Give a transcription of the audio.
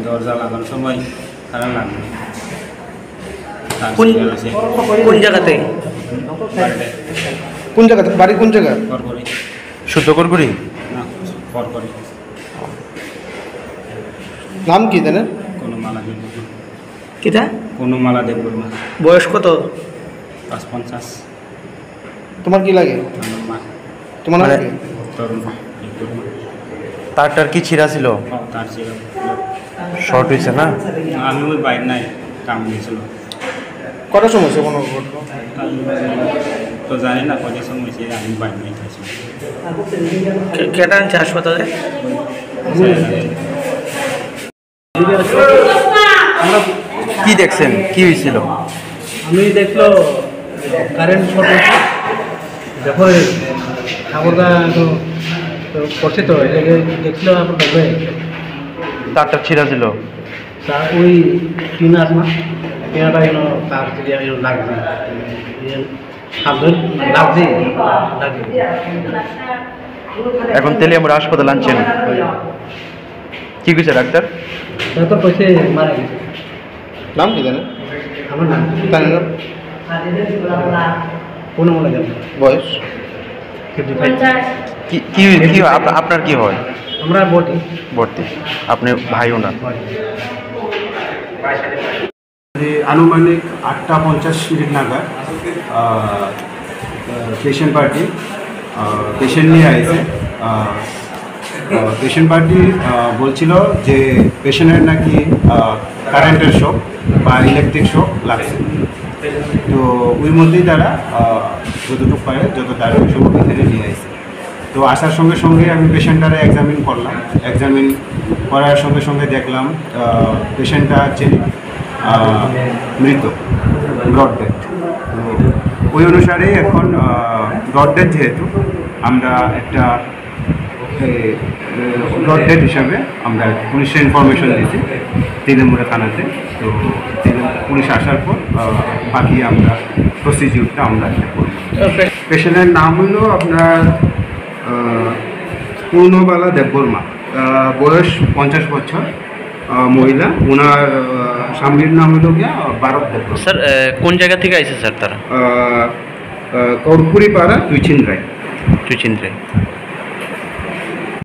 দরজা লাগানোর সময় কারণ লাগবে কোন জায়গাতে বাড়ি কোন জায়গা শুদ্ধ করবি নাম কি জানেন কিটা কোনো মালা দেব বয়স কত ৫-৫০ তোমার কি লাগে তোমার তারটার কি ছিঁড়া ছিল তার ছিল শর্ট হয়েছে না আমি ওই বাইর নাই কাম দিয়েছিল কটার সময় হয়েছে কোনো তো জানি না কটার সময় হয়েছে আমি বাইর নাই কেটা আনছে হাসপাতালে কি দেখছেন কি হয়েছিল আমি দেখলো কারেন্ট শর্ট হয়েছে দেখো ঠাকুরদা করছে তো এটাকে দেখছিল আপনার দেখবে তারটা ছিঁড়া ছিল তা ওই টিনা আছে না টিনাটা তার লাগছে লাগছে এখন তেলিয়ামুড়া হাসপাতাল আনছেন কি কইছে ডাক্তার ডাক্তার কইছে মারা গেছে নাম কি জানেন আমার নাম জানেন না কোনো মনে যাবে বয়স 55 কি কি কি আপনার কি হয় আমরা ভর্তি আপনি ভাইও না আনুমানিক 8:50 নাগাদ পেশেন্ট পার্টি পেশেন্ট নিয়ে আসে পেশেন্ট পার্টি বলছিল যে পেশেন্টের নাকি কারেন্টের শক বা ইলেকট্রিক শক লাগছে তো ওই মধ্যেই তারা যতটুকু পারে যত তাড়াতাড়ি সব এখানে নিয়ে আসে তো আসার সঙ্গে সঙ্গে আমি পেশেন্টটারে এক্সামিন করলাম এক্সামিন করার সঙ্গে সঙ্গে দেখলাম পেশেন্টটা অ্যাকচুয়ালি মৃত ব্রড ডেথ তো ওই অনুসারে এখন ব্রড ডেথ যেহেতু আমরা একটা ব্রড ডেথ হিসাবে আমরা পুলিশের ইনফরমেশন দিয়েছি তেলিয়ামুড়া থানাতে তো পুলিশ আসার পর বাকি আমরা প্রসিডিউরটা আমরা করব পেশেন্টের নাম হলো আপনার পূর্ণবালা দেববর্মা বয়স 50 বছর মহিলা ওনার স্বামীর নাম হলো গিয়া ভারত দেববর্মা স্যার কোন জায়গা থেকে আইছে স্যার তারা কর্পুরি পাড়া তুইচিন রায়